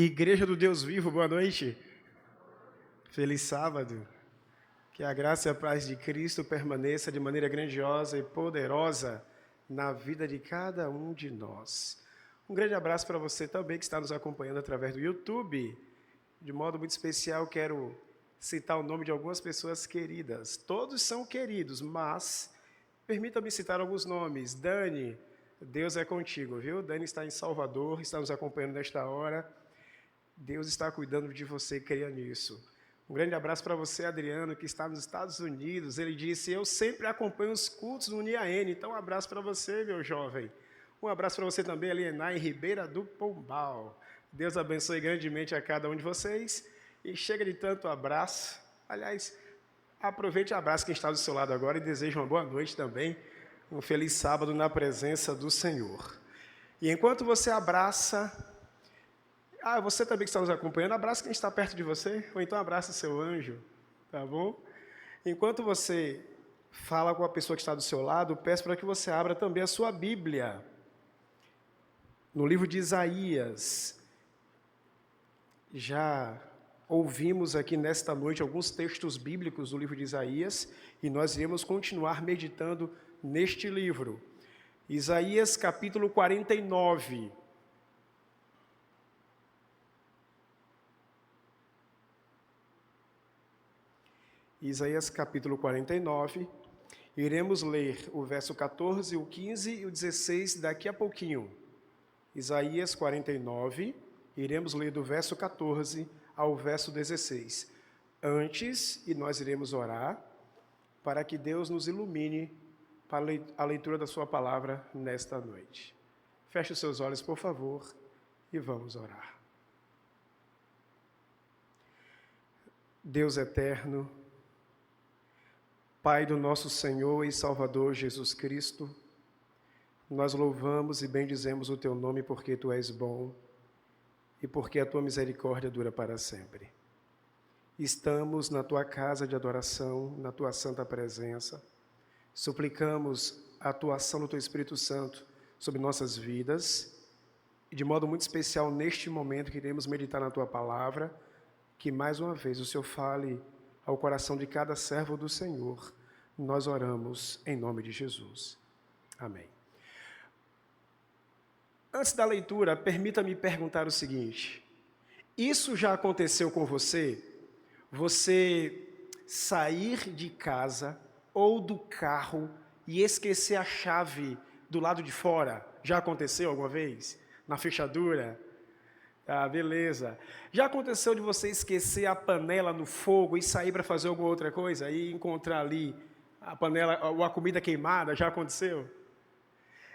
Igreja do Deus Vivo, boa noite. Feliz sábado. Que a graça e a paz de Cristo permaneça de maneira grandiosa e poderosa na vida de cada um de nós. Um grande abraço para você também que está nos acompanhando através do YouTube. De modo muito especial, quero citar o nome de algumas pessoas queridas. Todos são queridos, mas permita-me citar alguns nomes. Dani, Deus é contigo, viu? Dani está em Salvador, está nos acompanhando nesta hora. Deus está cuidando de você, creia nisso. Um grande abraço para você, Adriano, que está nos Estados Unidos. Ele disse, eu sempre acompanho os cultos no NIAN, então um abraço para você, meu jovem. Um abraço para você também, Alienai, em Ribeira do Pombal. Deus abençoe grandemente a cada um de vocês. E chega de tanto abraço. Aliás, aproveite e abrace quem está do seu lado agora e desejo uma boa noite também. Um feliz sábado na presença do Senhor. E enquanto você abraça... você também que está nos acompanhando, abraça quem está perto de você, ou então abraça seu anjo, tá bom? Enquanto você fala com a pessoa que está do seu lado, peço para que você abra também a sua Bíblia, no livro de Isaías. Já ouvimos aqui nesta noite alguns textos bíblicos do livro de Isaías, e nós iremos continuar meditando neste livro. Isaías capítulo 49. Isaías capítulo 49, iremos ler o verso 14, o 15 e o 16 daqui a pouquinho. Isaías 49, iremos ler do verso 14 ao verso 16. Antes, e nós iremos orar, para que Deus nos ilumine para a leitura da sua palavra nesta noite. Feche os seus olhos, por favor, e vamos orar. Deus eterno, Pai do nosso Senhor e Salvador Jesus Cristo, nós louvamos e bendizemos o Teu nome porque Tu és bom e porque a Tua misericórdia dura para sempre. Estamos na Tua casa de adoração, na Tua santa presença. Suplicamos a atuação do Teu Espírito Santo sobre nossas vidas e de modo muito especial neste momento que iremos meditar na Tua palavra, que mais uma vez o Senhor fale ao coração de cada servo do Senhor, nós oramos em nome de Jesus. Amém. Antes da leitura, permita-me perguntar o seguinte: isso já aconteceu com você? Você sair de casa ou do carro e esquecer a chave do lado de fora? Já aconteceu alguma vez? Na fechadura? Ah, beleza. Já aconteceu de você esquecer a panela no fogo e sair para fazer alguma outra coisa e encontrar ali a panela ou a comida queimada? Já aconteceu?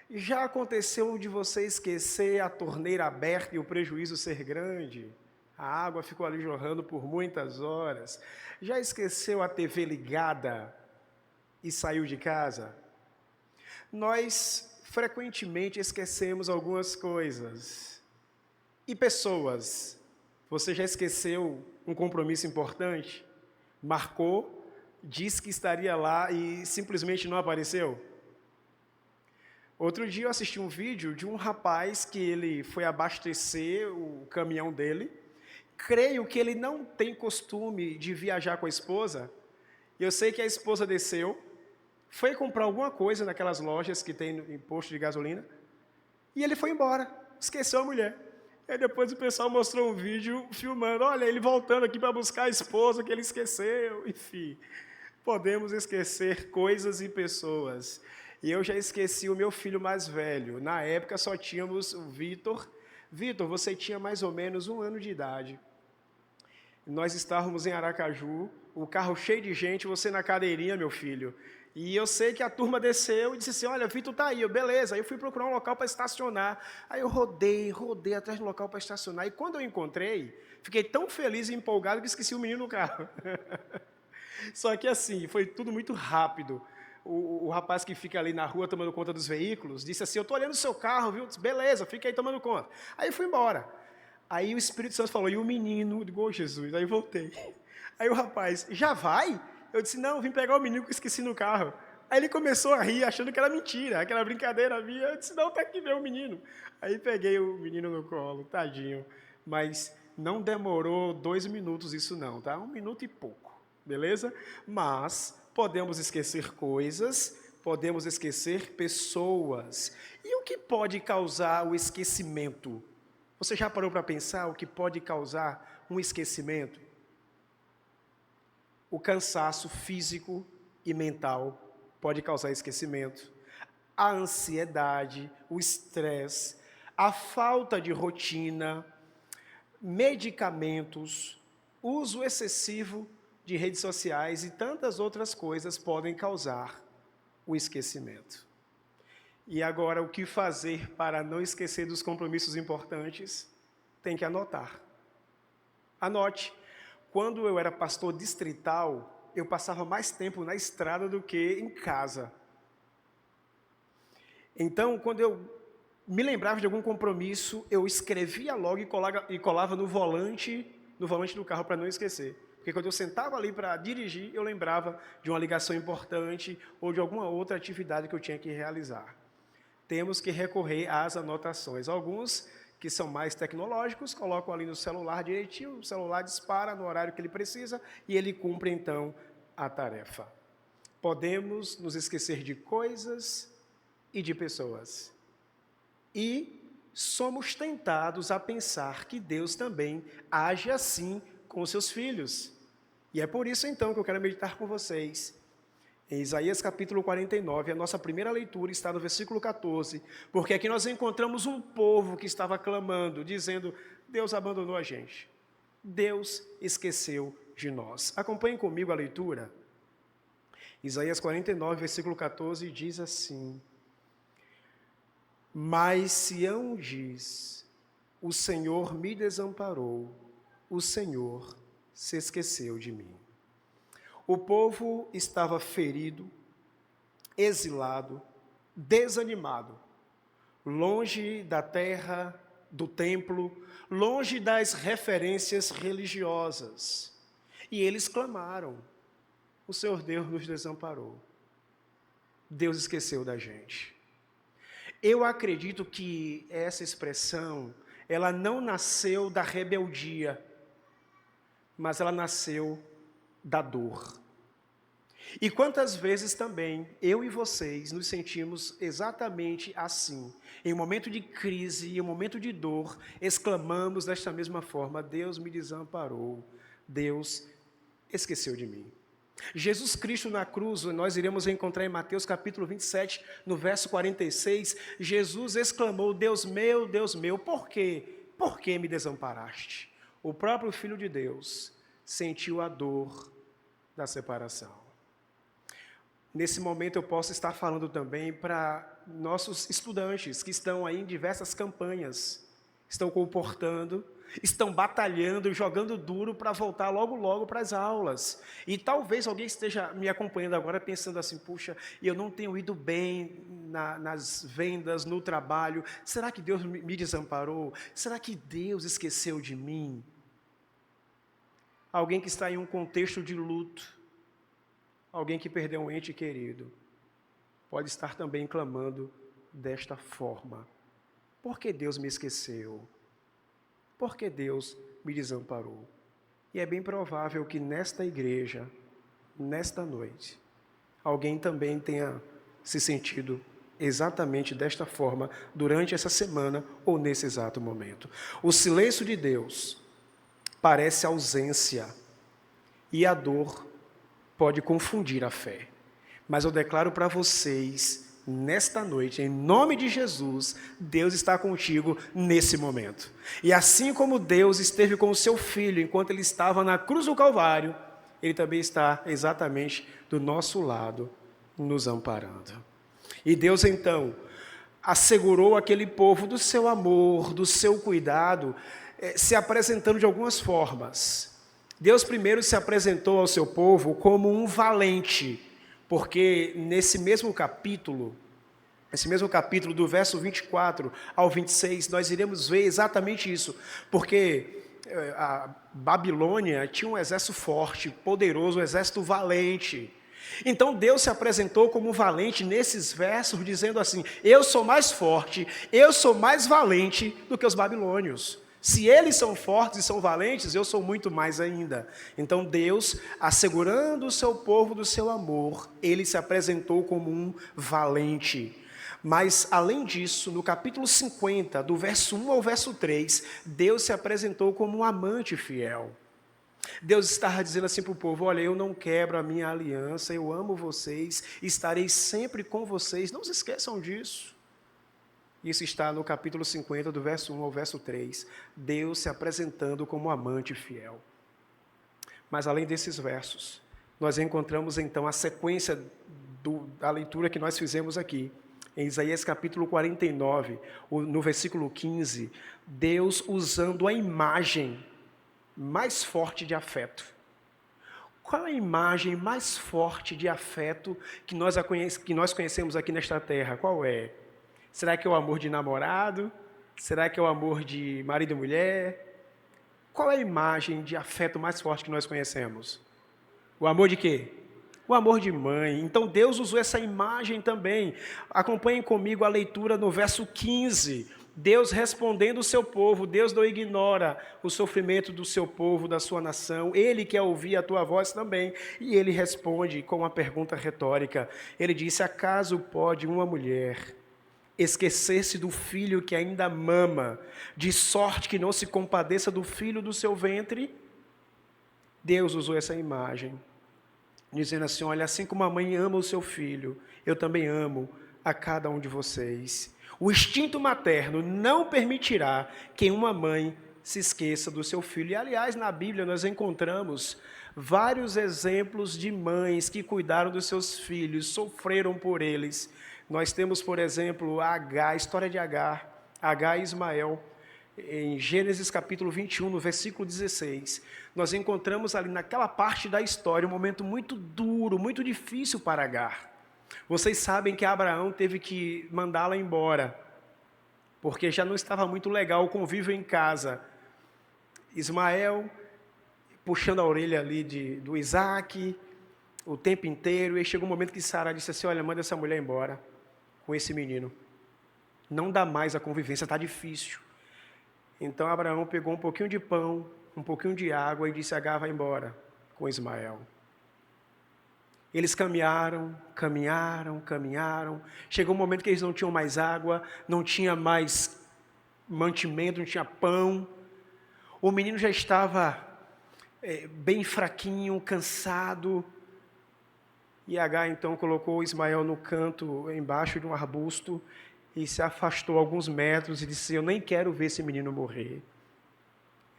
Já aconteceu de você esquecer a torneira aberta e o prejuízo ser grande? A água ficou ali jorrando por muitas horas. Já esqueceu a TV ligada e saiu de casa? Nós frequentemente esquecemos algumas coisas. E pessoas, você já esqueceu um compromisso importante? Marcou, disse que estaria lá e simplesmente não apareceu? Outro dia eu assisti um vídeo de um rapaz que ele foi abastecer o caminhão dele. Creio que ele não tem costume de viajar com a esposa. Eu sei que a esposa desceu, foi comprar alguma coisa naquelas lojas que tem em posto de gasolina, e ele foi embora, esqueceu a mulher. Aí depois o pessoal mostrou um vídeo filmando, olha, ele voltando aqui para buscar a esposa que ele esqueceu. Enfim, podemos esquecer coisas e pessoas. E eu já esqueci o meu filho mais velho. Na época só tínhamos o Vitor. Vitor, você tinha mais ou menos 1 ano de idade. Nós estávamos em Aracaju, o carro cheio de gente, você na cadeirinha, meu filho. E eu sei que a turma desceu e disse assim, olha, Vitor tá aí, beleza. Aí eu fui procurar um local para estacionar. Aí eu rodei atrás do local para estacionar. E quando eu encontrei, fiquei tão feliz e empolgado que esqueci o menino no carro. Só que assim, foi tudo muito rápido. O rapaz que fica ali na rua tomando conta dos veículos, disse assim, eu tô olhando o seu carro, viu? Disse, beleza, fica aí tomando conta. Aí eu fui embora. Aí o Espírito Santo falou, e o menino? Eu digo, oh, Jesus, aí voltei. Aí o rapaz, já vai? Eu disse, não, vim pegar o menino que eu esqueci no carro. Aí ele começou a rir, achando que era mentira, aquela brincadeira minha. Eu disse, não, tá aqui ver o menino. Aí peguei o menino no colo, tadinho. mas não demorou 2 minutos isso não, tá? 1 minuto e pouco, beleza? Mas podemos esquecer coisas, podemos esquecer pessoas. E o que pode causar o esquecimento? Você já parou para pensar o que pode causar um esquecimento? O cansaço físico e mental pode causar esquecimento. A ansiedade, o estresse, a falta de rotina, medicamentos, uso excessivo de redes sociais e tantas outras coisas podem causar o esquecimento. E agora, o que fazer para não esquecer dos compromissos importantes? Tem que anotar. Anote. Quando eu era pastor distrital, eu passava mais tempo na estrada do que em casa. Então, quando eu me lembrava de algum compromisso, eu escrevia logo e colava no volante do carro para não esquecer. Porque quando eu sentava ali para dirigir, eu lembrava de uma ligação importante ou de alguma outra atividade que eu tinha que realizar. Temos que recorrer às anotações. Alguns que são mais tecnológicos, colocam ali no celular direitinho, o celular dispara no horário que ele precisa e ele cumpre, então, a tarefa. Podemos nos esquecer de coisas e de pessoas. E somos tentados a pensar que Deus também age assim com os seus filhos. E é por isso, então, que eu quero meditar com vocês. Em Isaías capítulo 49, a nossa primeira leitura está no versículo 14, porque aqui nós encontramos um povo que estava clamando, dizendo: Deus abandonou a gente, Deus esqueceu de nós. Acompanhem comigo a leitura. Isaías 49, versículo 14, diz assim: Mas Sião diz, o Senhor me desamparou, o Senhor se esqueceu de mim. O povo estava ferido, exilado, desanimado, longe da terra, do templo, longe das referências religiosas. E eles clamaram: o Senhor Deus nos desamparou. Deus esqueceu da gente. Eu acredito que essa expressão, ela não nasceu da rebeldia, mas ela nasceu da dor. E quantas vezes também eu e vocês nos sentimos exatamente assim. Em um momento de crise, em um momento de dor, exclamamos desta mesma forma: Deus me desamparou, Deus esqueceu de mim. Jesus Cristo na cruz, nós iremos encontrar em Mateus capítulo 27, no verso 46, Jesus exclamou: Deus meu, por quê? Por que me desamparaste? O próprio Filho de Deus sentiu a dor da separação. Nesse momento eu posso estar falando também para nossos estudantes que estão aí em diversas campanhas, estão comportando, estão batalhando, jogando duro para voltar logo para as aulas. E talvez alguém esteja me acompanhando agora pensando assim: puxa, eu não tenho ido bem nas vendas, no trabalho, será que Deus me desamparou? Será que Deus esqueceu de mim? Alguém que está em um contexto de luto, alguém que perdeu um ente querido, pode estar também clamando desta forma: por que Deus me esqueceu? Por que Deus me desamparou? E é bem provável que nesta igreja, nesta noite, alguém também tenha se sentido exatamente desta forma durante essa semana ou nesse exato momento. O silêncio de Deus parece ausência e a dor pode confundir a fé. Mas eu declaro para vocês, nesta noite, em nome de Jesus, Deus está contigo nesse momento. E assim como Deus esteve com o seu Filho enquanto ele estava na cruz do Calvário, ele também está exatamente do nosso lado, nos amparando. E Deus então assegurou aquele povo do seu amor, do seu cuidado, se apresentando de algumas formas. Deus primeiro se apresentou ao seu povo como um valente, porque nesse mesmo capítulo do verso 24 ao 26, nós iremos ver exatamente isso, porque a Babilônia tinha um exército forte, poderoso, um exército valente. Então Deus se apresentou como valente nesses versos, dizendo assim: eu sou mais forte, eu sou mais valente do que os babilônios. Se eles são fortes e são valentes, eu sou muito mais ainda. Então Deus, assegurando o seu povo do seu amor, ele se apresentou como um valente. Mas, além disso, no capítulo 50, do verso 1 ao verso 3, Deus se apresentou como um amante fiel. Deus estava dizendo assim para o povo: olha, eu não quebro a minha aliança, eu amo vocês, estarei sempre com vocês, não se esqueçam disso. Isso está no capítulo 50, do verso 1 ao verso 3, Deus se apresentando como amante fiel. Mas além desses versos, nós encontramos então a sequência da leitura que nós fizemos aqui. Em Isaías capítulo 49, no versículo 15, Deus usando a imagem mais forte de afeto. Qual é a imagem mais forte de afeto que nós conhecemos aqui nesta terra? Qual é? Será que é o amor de namorado? Será que é o amor de marido e mulher? Qual é a imagem de afeto mais forte que nós conhecemos? O amor de quê? O amor de mãe. Então Deus usou essa imagem também. Acompanhem comigo a leitura no verso 15. Deus respondendo o seu povo, Deus não ignora o sofrimento do seu povo, da sua nação, Ele quer ouvir a tua voz também, e Ele responde com uma pergunta retórica. Ele disse: acaso pode uma mulher esquecer-se do filho que ainda mama, de sorte que não se compadeça do filho do seu ventre? Deus usou essa imagem, dizendo assim: olha, assim como a mãe ama o seu filho, eu também amo a cada um de vocês. O instinto materno não permitirá que uma mãe se esqueça do seu filho. E, aliás, na Bíblia nós encontramos vários exemplos de mães que cuidaram dos seus filhos, sofreram por eles. Nós temos, por exemplo, a história de Agar e Ismael. Em Gênesis capítulo 21, no versículo 16, nós encontramos ali naquela parte da história um momento muito duro, muito difícil para Agar. Vocês sabem que Abraão teve que mandá-la embora, porque já não estava muito legal o convívio em casa. Ismael puxando a orelha ali do Isaac o tempo inteiro, e chegou um momento que Sara disse assim: olha, manda essa mulher embora com esse menino. Não dá mais a convivência, está difícil. Então Abraão pegou um pouquinho de pão, um pouquinho de água e disse: Agar, vai embora com Ismael. Eles caminharam. Chegou um momento que eles não tinham mais água, não tinha mais mantimento, não tinha pão. O menino já estava bem fraquinho, cansado. E Agar então colocou Ismael no canto, embaixo de um arbusto, e se afastou alguns metros e disse: eu nem quero ver esse menino morrer.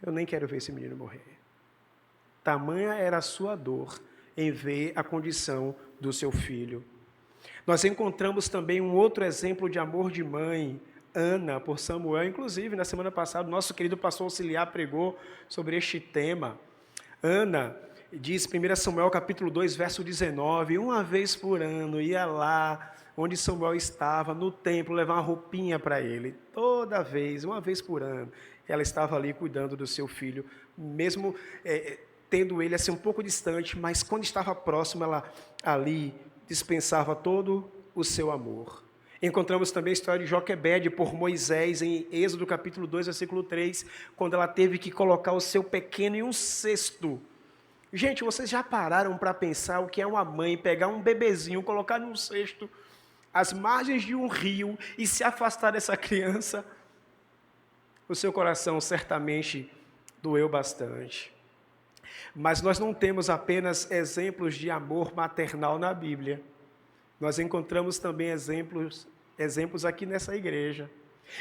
Eu nem quero ver esse menino morrer. Tamanha era a sua dor em ver a condição do seu filho. Nós encontramos também um outro exemplo de amor de mãe, Ana, por Samuel. Inclusive, na semana passada, o nosso querido pastor auxiliar pregou sobre este tema. Ana, diz 1 Samuel capítulo 2, verso 19, uma vez por ano ia lá onde Samuel estava, no templo, levar uma roupinha para ele. Toda vez, uma vez por ano, ela estava ali cuidando do seu filho, mesmo tendo ele assim um pouco distante, mas quando estava próximo, ela ali dispensava todo o seu amor. Encontramos também a história de Joquebede por Moisés, em Êxodo capítulo 2, versículo 3, quando ela teve que colocar o seu pequeno em um cesto. Gente, vocês já pararam para pensar o que é uma mãe pegar um bebezinho, colocar num cesto, às margens de um rio, e se afastar dessa criança? O seu coração certamente doeu bastante. Mas nós não temos apenas exemplos de amor maternal na Bíblia. Nós encontramos também exemplos aqui nessa igreja.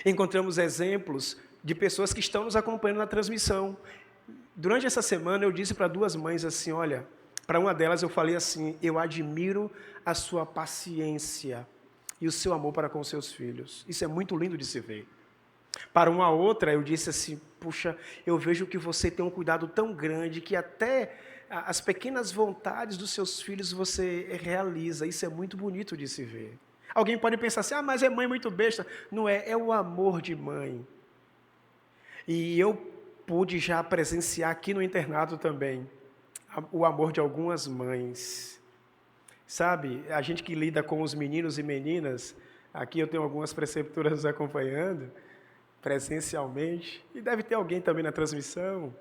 Encontramos exemplos de pessoas que estão nos acompanhando na transmissão. Durante essa semana eu disse para duas mães assim, olha, para uma delas eu falei assim: eu admiro a sua paciência e o seu amor para com seus filhos. Isso é muito lindo de se ver. Para uma outra, eu disse assim: puxa, eu vejo que você tem um cuidado tão grande que até as pequenas vontades dos seus filhos você realiza. Isso é muito bonito de se ver. Alguém pode pensar assim: mas é mãe muito besta. Não é, é o amor de mãe. E eu pude já presenciar aqui no internato também o amor de algumas mães. Sabe, a gente que lida com os meninos e meninas, aqui eu tenho algumas preceptoras nos acompanhando. presencialmente, e deve ter alguém também na transmissão,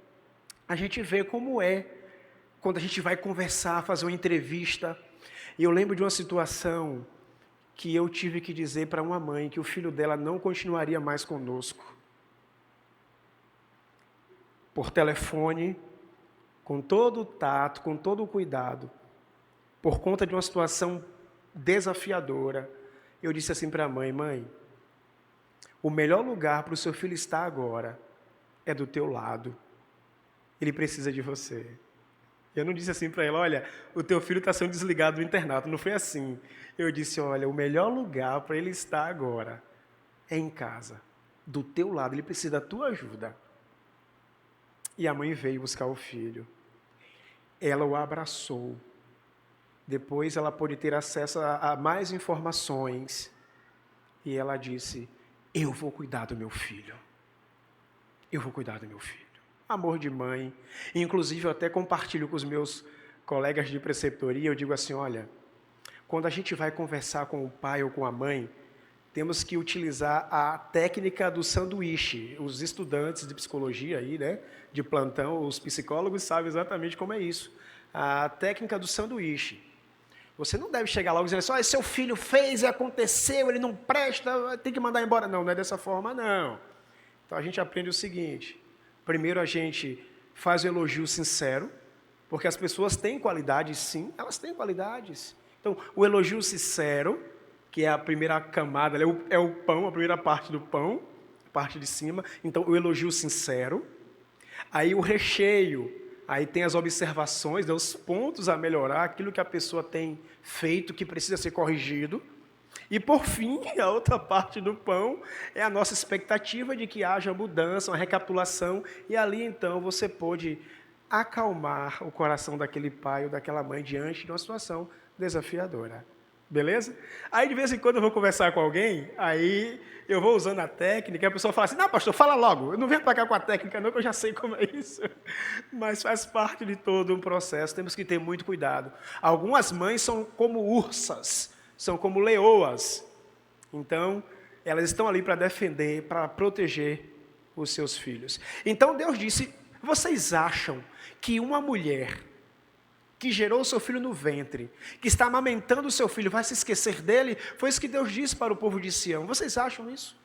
a gente vê como é quando a gente vai conversar, fazer uma entrevista. E eu lembro de uma situação que eu tive que dizer para uma mãe que o filho dela não continuaria mais conosco. Por telefone, com todo o tato, com todo o cuidado, por conta de uma situação desafiadora, eu disse assim para a mãe: mãe, o melhor lugar para o seu filho estar agora é do teu lado. Ele precisa de você. Eu não disse assim para ela: olha, o teu filho está sendo desligado do internato. Não foi assim. Eu disse: olha, o melhor lugar para ele estar agora é em casa, do teu lado. Ele precisa da tua ajuda. E a mãe veio buscar o filho. Ela o abraçou. Depois ela pôde ter acesso a mais informações. E ela disse: eu vou cuidar do meu filho. Eu vou cuidar do meu filho. Amor de mãe. Inclusive, eu até compartilho com os meus colegas de preceptoria. Eu digo assim: olha, quando a gente vai conversar com o pai ou com a mãe, temos que utilizar a técnica do sanduíche. Os estudantes de psicologia aí, né, de plantão, os psicólogos sabem exatamente como é isso. A técnica do sanduíche. Você não deve chegar lá dizendo assim: seu filho fez e aconteceu, ele não presta, tem que mandar embora. Não, não é dessa forma, não. Então a gente aprende o seguinte: primeiro a gente faz o elogio sincero, porque as pessoas têm qualidades, sim, elas têm qualidades. Então, o elogio sincero, que é a primeira camada, é o pão, a primeira parte do pão, a parte de cima. Então, o elogio sincero. Aí o recheio, aí tem as observações, os pontos a melhorar, aquilo que a pessoa tem feito, que precisa ser corrigido. E, por fim, a outra parte do pão é a nossa expectativa de que haja mudança, uma recapitulação, e ali, então, você pode acalmar o coração daquele pai ou daquela mãe diante de uma situação desafiadora. Beleza? Aí, de vez em quando, eu vou conversar com alguém, aí eu vou usando a técnica, e a pessoa fala assim: não, pastor, fala logo, eu não venho para cá com a técnica não, que eu já sei como é isso. Mas faz parte de todo um processo, temos que ter muito cuidado. Algumas mães são como ursas, são como leoas. Então, elas estão ali para defender, para proteger os seus filhos. Então, Deus disse: vocês acham que uma mulher que gerou o seu filho no ventre, que está amamentando o seu filho, vai se esquecer dele? Foi isso que Deus disse para o povo de Sião. Vocês acham isso?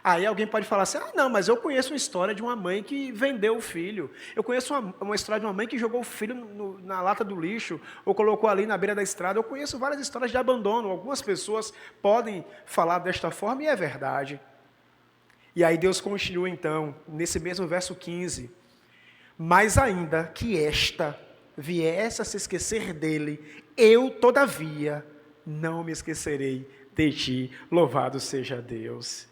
Aí alguém pode falar assim: não, mas eu conheço uma história de uma mãe que vendeu o filho. Eu conheço uma história de uma mãe que jogou o filho na lata do lixo, ou colocou ali na beira da estrada. Eu conheço várias histórias de abandono. Algumas pessoas podem falar desta forma, e é verdade. E aí Deus continua então, nesse mesmo verso 15. Mas ainda que esta viesse a se esquecer dele, eu, todavia, não me esquecerei de ti. Louvado seja Deus.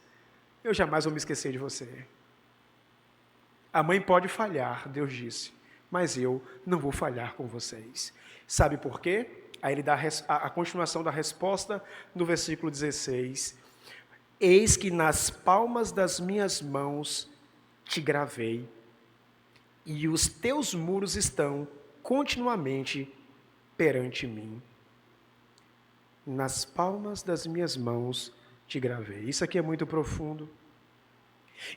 Eu jamais vou me esquecer de você. A mãe pode falhar, Deus disse, mas eu não vou falhar com vocês. Sabe por quê? Aí ele dá a continuação da resposta no versículo 16. Eis que nas palmas das minhas mãos te gravei, e os teus muros estão continuamente perante mim. Nas palmas das minhas mãos te gravei. Isso aqui é muito profundo.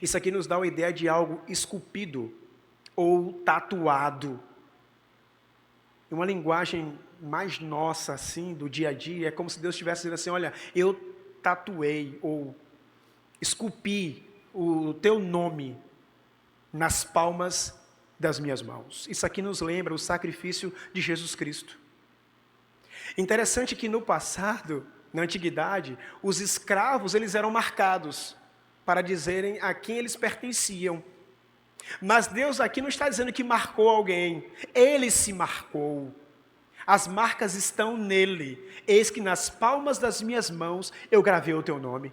Isso aqui nos dá uma ideia de algo esculpido ou tatuado. Uma linguagem mais nossa, assim, do dia a dia, é como se Deus estivesse dizendo assim: olha, eu tatuei ou esculpi o teu nome nas palmas das minhas mãos. Isso aqui nos lembra o sacrifício de Jesus Cristo. Interessante que no passado, na antiguidade, os escravos eles eram marcados para dizerem a quem eles pertenciam. Mas Deus aqui não está dizendo que marcou alguém, Ele se marcou. As marcas estão nele. Eis que nas palmas das minhas mãos eu gravei o teu nome.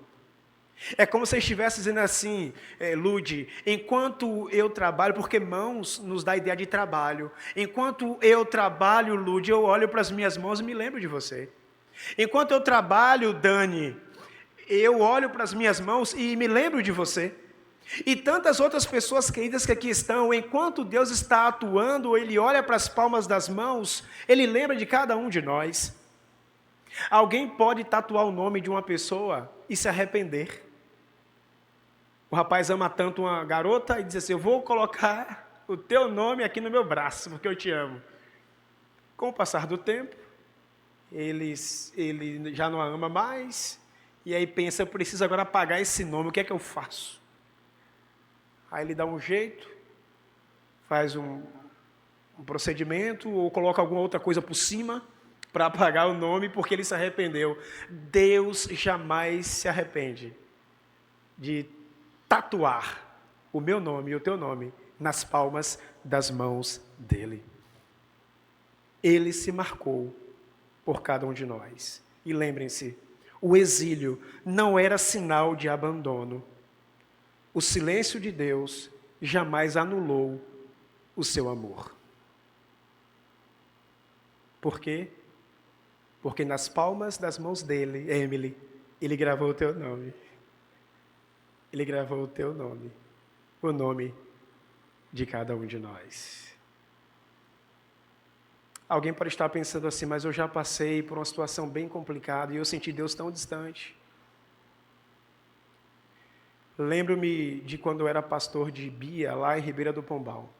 É como se eu estivesse dizendo assim: Lude, enquanto eu trabalho, porque mãos nos dá a ideia de trabalho. Enquanto eu trabalho, Lude, eu olho para as minhas mãos e me lembro de você. Enquanto eu trabalho, Dani, eu olho para as minhas mãos e me lembro de você. E tantas outras pessoas queridas que aqui estão, enquanto Deus está atuando, Ele olha para as palmas das mãos, Ele lembra de cada um de nós. Alguém pode tatuar o nome de uma pessoa e se arrepender. O rapaz ama tanto uma garota e diz assim, eu vou colocar o teu nome aqui no meu braço, porque eu te amo. Com o passar do tempo, ele já não a ama mais, e aí pensa, eu preciso agora apagar esse nome, o que é que eu faço? Aí ele dá um jeito, faz um procedimento, ou coloca alguma outra coisa por cima, para apagar o nome, porque ele se arrependeu. Deus jamais se arrepende de tatuar o meu nome e o teu nome nas palmas das mãos dele. Ele se marcou por cada um de nós. E lembrem-se, o exílio não era sinal de abandono. O silêncio de Deus jamais anulou o seu amor. Por quê? Porque nas palmas das mãos dele, Emily, ele gravou o teu nome. Ele gravou o teu nome. O nome de cada um de nós. Alguém pode estar pensando assim, mas eu já passei por uma situação bem complicada e eu senti Deus tão distante. Lembro-me de quando eu era pastor de Bia, lá em Ribeira do Pombal.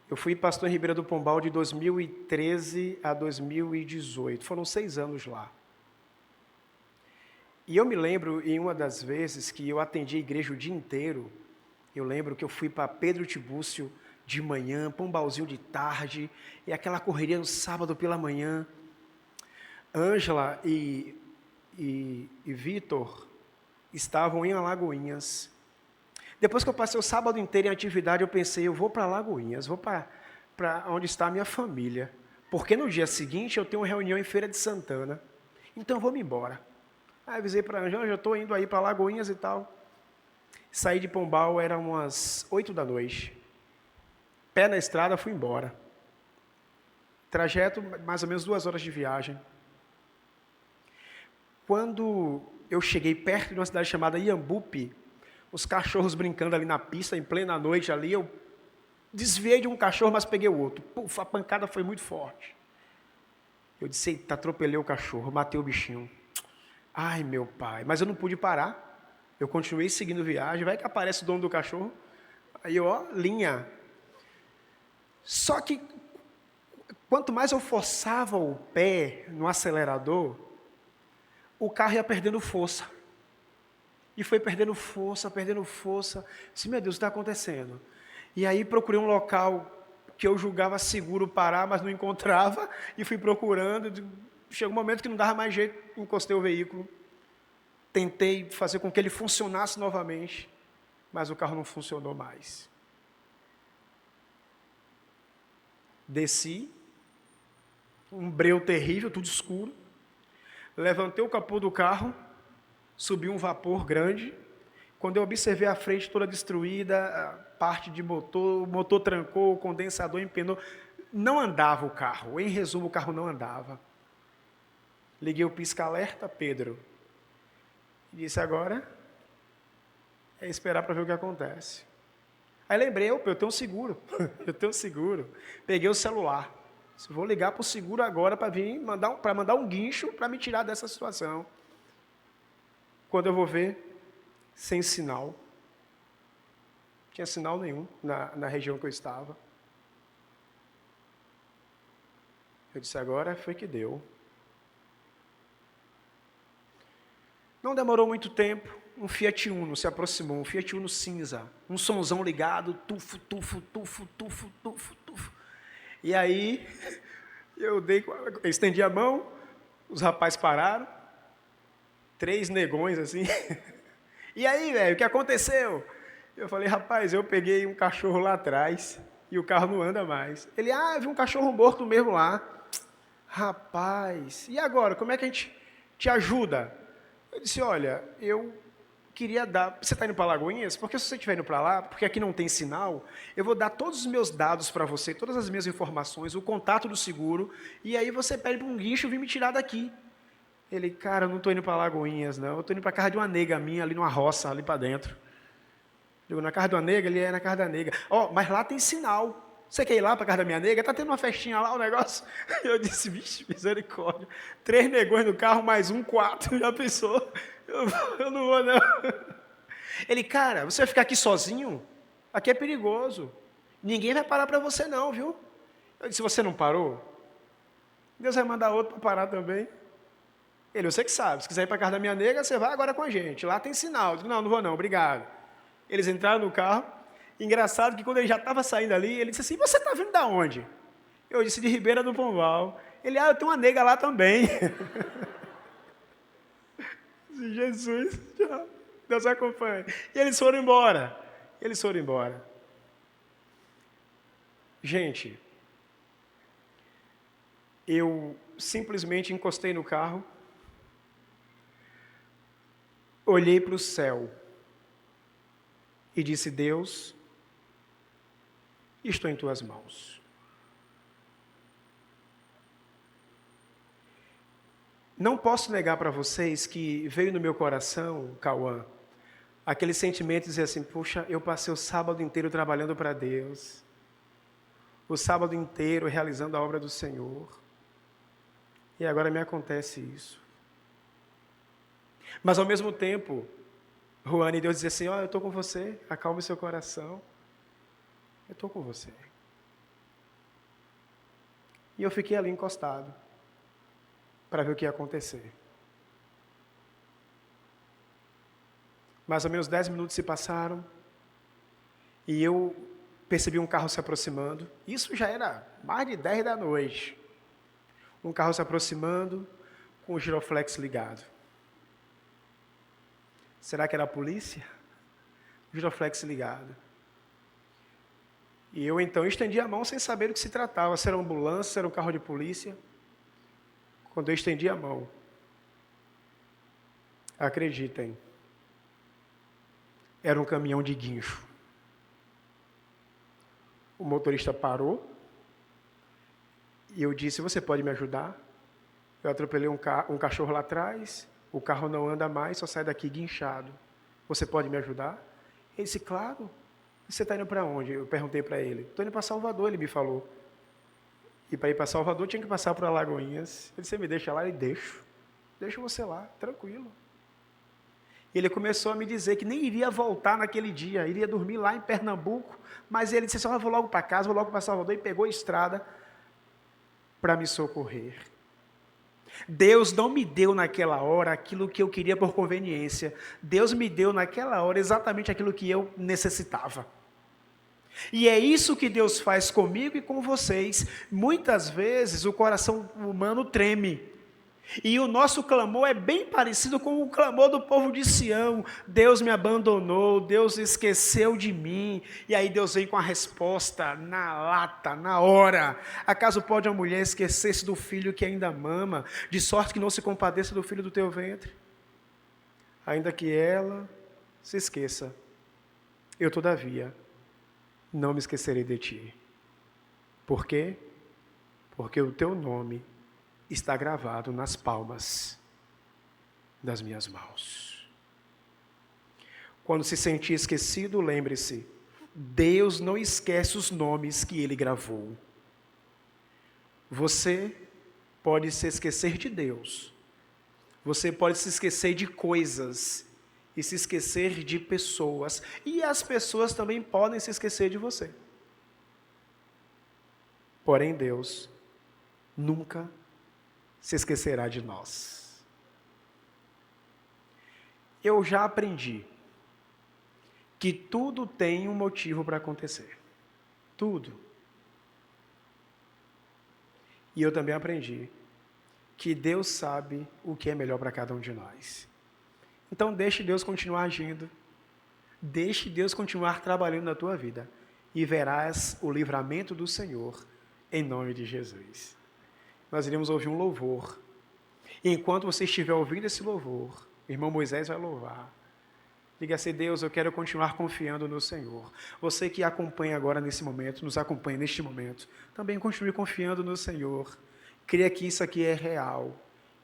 Eu fui pastor em Ribeira do Pombal de 2013 a 2018. Foram 6 anos lá. E eu me lembro, em uma das vezes que eu atendi a igreja o dia inteiro, eu lembro que eu fui para Pedro Tibúrcio de manhã, Pombalzinho de tarde, e aquela correria no sábado pela manhã. Ângela e Vitor estavam em Alagoinhas. Depois que eu passei o sábado inteiro em atividade, eu pensei, eu vou para Alagoinhas, vou para onde está a minha família. Porque no dia seguinte eu tenho uma reunião em Feira de Santana. Então eu vou me embora. Aí avisei para a Ângela, eu estou indo aí para Alagoinhas e tal. Saí de Pombal, eram umas 8 da noite. Pé na estrada, fui embora. Trajeto, mais ou menos 2 horas de viagem. Quando eu cheguei perto de uma cidade chamada Iambupe, os cachorros brincando ali na pista, em plena noite ali, eu desviei de um cachorro, mas peguei o outro. Puf, a pancada foi muito forte. Eu disse, eita, atropelei o cachorro, matei o bichinho. Ai, meu pai, mas eu não pude parar. Eu continuei seguindo viagem, vai que aparece o dono do cachorro. Aí, ó, linha. Só que, quanto mais eu forçava o pé no acelerador, o carro ia perdendo força. E foi perdendo força, perdendo força. Disse, meu Deus, o que está acontecendo? E aí procurei um local que eu julgava seguro parar, mas não encontrava, e fui procurando. Chegou um momento que não dava mais jeito, encostei o veículo. Tentei fazer com que ele funcionasse novamente, mas o carro não funcionou mais. Desci, um breu terrível, tudo escuro. Levantei o capô do carro, subiu um vapor grande. Quando eu observei a frente toda destruída, a parte de motor, o motor trancou, o condensador empenou. Não andava o carro, em resumo, o carro não andava. Liguei o pisca-alerta, Pedro. Disse, agora é esperar para ver o que acontece. Aí lembrei, eu tenho um seguro, eu tenho um seguro. Peguei o celular. Disse, vou ligar para o seguro agora para mandar um guincho para me tirar dessa situação. Quando eu vou ver, sem sinal. Não tinha sinal nenhum na região que eu estava. Eu disse, agora foi que deu. Não demorou muito tempo, um Fiat Uno se aproximou, um Fiat Uno cinza, um sonzão ligado, tufo, tufo, tufo, tufo, tufo, tufo. E aí, eu estendi a mão, os rapazes pararam, 3 negões assim. E aí, velho, o que aconteceu? Eu falei, rapaz, eu peguei um cachorro lá atrás e o carro não anda mais. Ele, eu vi um cachorro morto mesmo lá. Rapaz, e agora, como é que a gente te ajuda? Eu disse, olha, eu queria dar... Você está indo para Alagoinhas? Porque se você estiver indo para lá, porque aqui não tem sinal, eu vou dar todos os meus dados para você, todas as minhas informações, o contato do seguro, e aí você pede para um guincho vir me tirar daqui. Ele, cara, eu não estou indo para Alagoinhas, não. Eu estou indo para a casa de uma nega minha, ali numa roça, ali para dentro. Eu digo, na casa de uma nega? Ele é na casa da nega. Mas lá tem sinal. Você quer ir lá para a casa da minha nega? Está tendo uma festinha lá, o negócio. Eu disse, vixe, misericórdia. 3 negões no carro, mais 1, 4. Já pensou? Eu não vou, não. Ele, cara, você vai ficar aqui sozinho? Aqui é perigoso. Ninguém vai parar para você não, viu? Eu disse, você não parou? Deus vai mandar outro para parar também. Ele, você que sabe, se quiser ir para a casa da minha nega, você vai agora com a gente. Lá tem sinal. Eu digo, não, não vou não, obrigado. Eles entraram no carro. Engraçado que quando ele já estava saindo ali, ele disse assim, você está vindo da onde? Eu disse, de Ribeira do Pombal. Ele, eu tenho uma nega lá também. Jesus, Deus acompanha. E eles foram embora. Eles foram embora. Gente, eu simplesmente encostei no carro, olhei para o céu e disse, Deus, estou em tuas mãos. Não posso negar para vocês que veio no meu coração, Cauã, aquele sentimento de dizer assim, puxa, eu passei o sábado inteiro trabalhando para Deus, o sábado inteiro realizando a obra do Senhor, e agora me acontece isso. Mas ao mesmo tempo, Ruane, Deus dizia assim, eu estou com você, acalme seu coração, eu estou com você. E eu fiquei ali encostado, para ver o que ia acontecer. Mais ou menos 10 minutos se passaram, e eu percebi um carro se aproximando. Isso já era mais de 10 da noite. Um carro se aproximando, com o giroflex ligado. Será que era a polícia? O giroflex ligado. E eu então estendi a mão sem saber do que se tratava, se era uma ambulância, se era um carro de polícia. Quando eu estendi a mão, acreditem, era um caminhão de guincho. O motorista parou e eu disse, você pode me ajudar? Eu atropelei um cachorro lá atrás, o carro não anda mais, só sai daqui guinchado. Você pode me ajudar? Ele disse, claro. E você está indo para onde? Eu perguntei para ele. Estou indo para Salvador, ele me falou. E para ir para Salvador tinha que passar por Alagoinhas. Ele disse, você me deixa lá? Ele, deixo você lá, tranquilo. E ele começou a me dizer que nem iria voltar naquele dia, iria dormir lá em Pernambuco, mas ele disse assim, eu vou logo para casa, vou logo para Salvador, e pegou a estrada para me socorrer. Deus não me deu naquela hora aquilo que eu queria por conveniência. Deus me deu naquela hora exatamente aquilo que eu necessitava. E é isso que Deus faz comigo e com vocês. Muitas vezes o coração humano treme. E o nosso clamor é bem parecido com o clamor do povo de Sião. Deus me abandonou, Deus esqueceu de mim. E aí Deus vem com a resposta na lata, na hora. Acaso pode uma mulher esquecer-se do filho que ainda mama, de sorte que não se compadeça do filho do teu ventre? Ainda que ela se esqueça, eu todavia não me esquecerei de ti. Por quê? Porque o teu nome está gravado nas palmas das minhas mãos. Quando se sentir esquecido, lembre-se, Deus não esquece os nomes que Ele gravou. Você pode se esquecer de Deus, você pode se esquecer de coisas e se esquecer de pessoas, e as pessoas também podem se esquecer de você. Porém, Deus nunca se esquecerá de nós. Eu já aprendi que tudo tem um motivo para acontecer. Tudo. E eu também aprendi que Deus sabe o que é melhor para cada um de nós. Então deixe Deus continuar agindo. Deixe Deus continuar trabalhando na tua vida. E verás o livramento do Senhor em nome de Jesus. Nós iremos ouvir um louvor. E enquanto você estiver ouvindo esse louvor, o irmão Moisés vai louvar. Diga assim, Deus, eu quero continuar confiando no Senhor. Você que acompanha agora nesse momento, nos acompanha neste momento, também continue confiando no Senhor. Creia que isso aqui é real.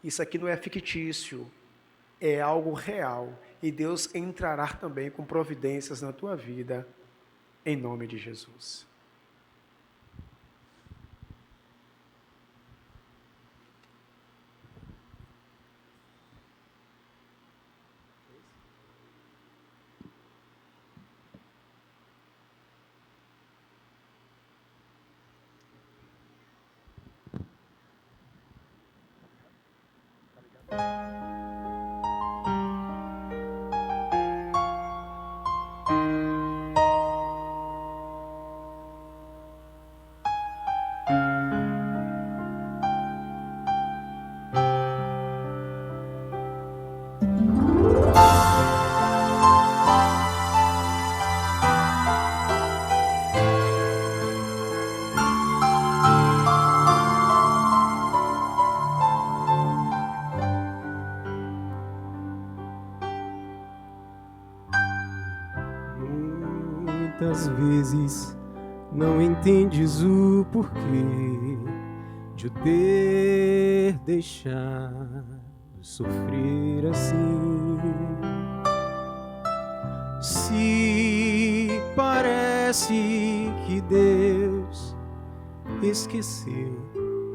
Isso aqui não é fictício. É algo real. E Deus entrará também com providências na tua vida, em nome de Jesus. muitas vezes não entendes o porquê de eu ter deixado sofrer assim. Se parece que Deus esqueceu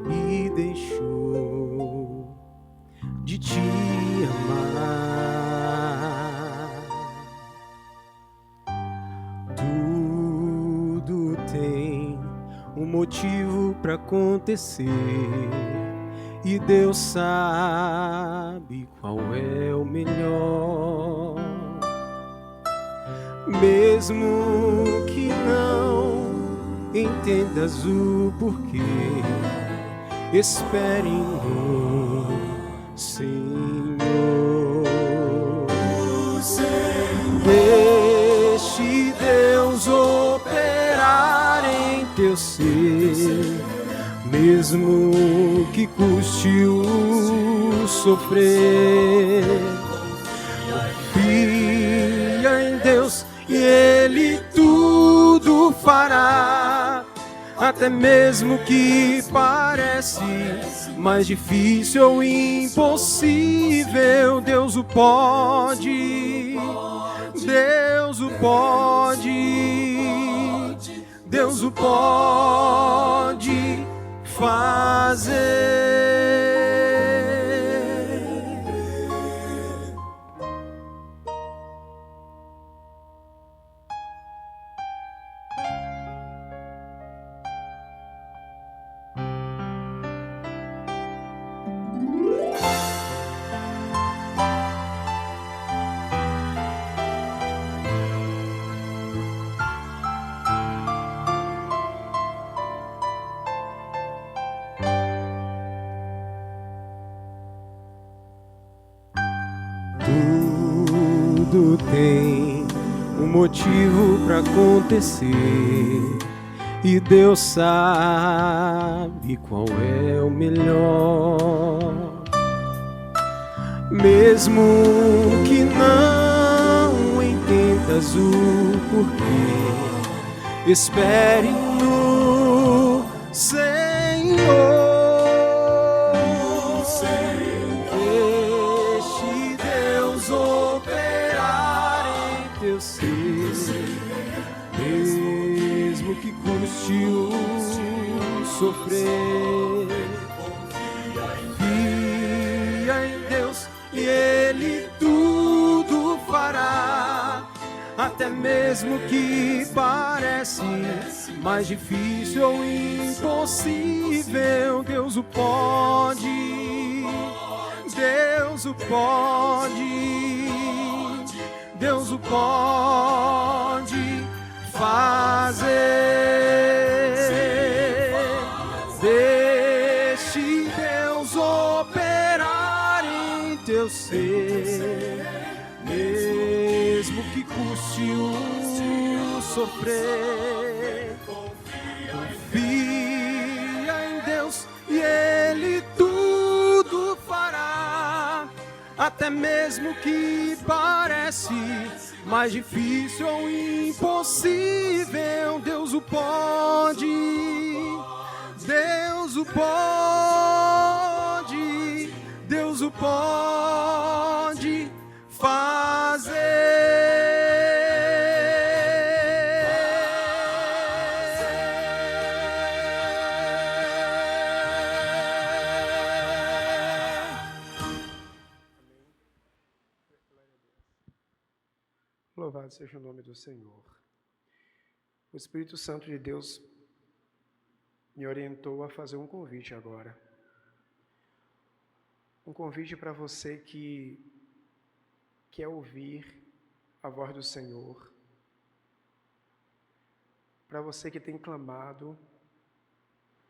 e deixou de te amar, tudo tem um motivo para acontecer e Deus sabe qual é o melhor. Mesmo que não entendas o porquê, espere no Senhor. Deixe Deus operar em teu ser, mesmo que custe o sofrer. Confia em Deus e Ele tudo fará, até mesmo que parece mais difícil ou impossível. Deus o pode, Deus o pode, Deus o pode fazer. Tudo tem um motivo para acontecer e Deus sabe qual é o melhor. Mesmo que não entendas o porquê, espere no Senhor. Mesmo que custe o sofrer, confia em Deus e Ele tudo fará, até mesmo que parece mais difícil ou impossível. Deus o pode, Deus o pode, Deus o pode fazer. Deixe Deus operar em teu ser, mesmo que custe o sofrer. Confia em Deus e Ele tudo fará, até mesmo que parece mais difícil ou impossível. Deus o pode, Deus o pode, Deus o pode fazer. Louvado seja o nome do Senhor. O Espírito Santo de Deus me orientou a fazer um convite agora. Um convite para você que quer ouvir a voz do Senhor. Para você que tem clamado.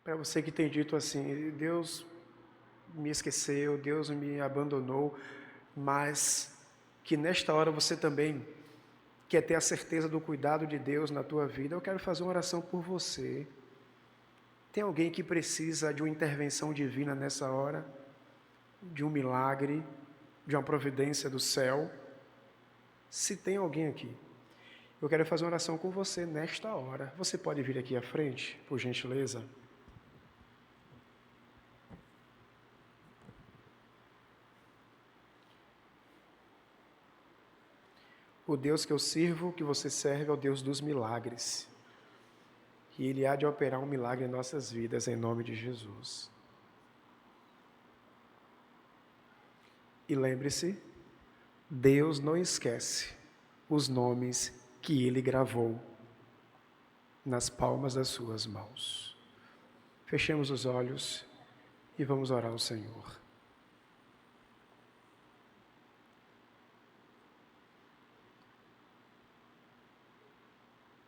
Para você que tem dito assim: Deus me esqueceu, Deus me abandonou. Mas que nesta hora você também quer ter a certeza do cuidado de Deus na tua vida. Eu quero fazer uma oração por você. Tem alguém que precisa de uma intervenção divina nessa hora? De um milagre, de uma providência do céu? Se tem alguém aqui, Eu quero fazer uma oração com você nesta hora. Você pode vir aqui à frente, por gentileza? O Deus que eu sirvo, que você serve, é o Deus dos milagres. E Ele há de operar um milagre em nossas vidas, em nome de Jesus. E lembre-se, Deus não esquece os nomes que Ele gravou nas palmas das suas mãos. Fechemos os olhos e vamos orar ao Senhor.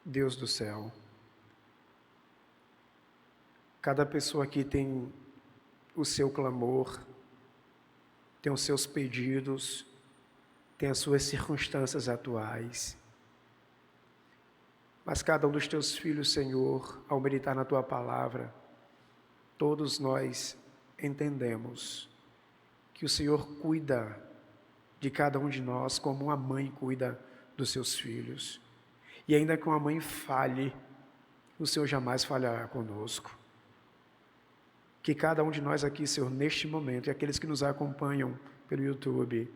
Deus do céu, cada pessoa aqui tem o seu clamor, tem os seus pedidos, tem as suas circunstâncias atuais. Mas cada um dos teus filhos, Senhor, ao meditar na tua palavra, todos nós entendemos que o Senhor cuida de cada um de nós como uma mãe cuida dos seus filhos. E ainda que uma mãe falhe, o Senhor jamais falhará conosco. Que cada um de nós aqui, Senhor, neste momento, e aqueles que nos acompanham pelo YouTube,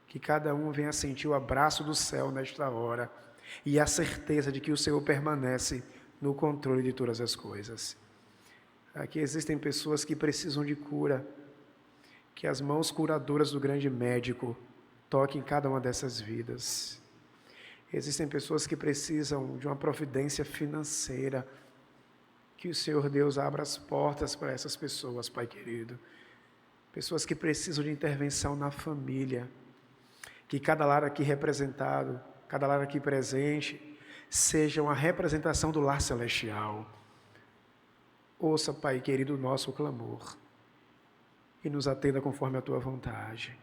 que cada um venha sentir o abraço do céu nesta hora e a certeza de que o Senhor permanece no controle de todas as coisas. Aqui existem pessoas que precisam de cura, que as mãos curadoras do grande médico toquem cada uma dessas vidas. Existem pessoas que precisam de uma providência financeira, que o Senhor Deus abra as portas para essas pessoas, Pai querido. Pessoas que precisam de intervenção na família, que cada lar aqui representado, cada lar aqui presente, seja uma representação do lar celestial. Ouça, Pai querido, o nosso clamor e nos atenda conforme a Tua vontade,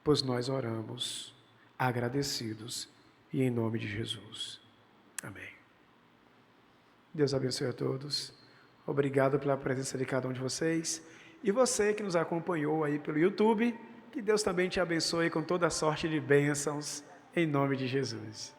pois nós oramos agradecidos e em nome de Jesus. Amém. Deus abençoe a todos. Obrigado pela presença de cada um de vocês. E você que nos acompanhou aí pelo YouTube, que Deus também te abençoe com toda sorte de bênçãos, em nome de Jesus.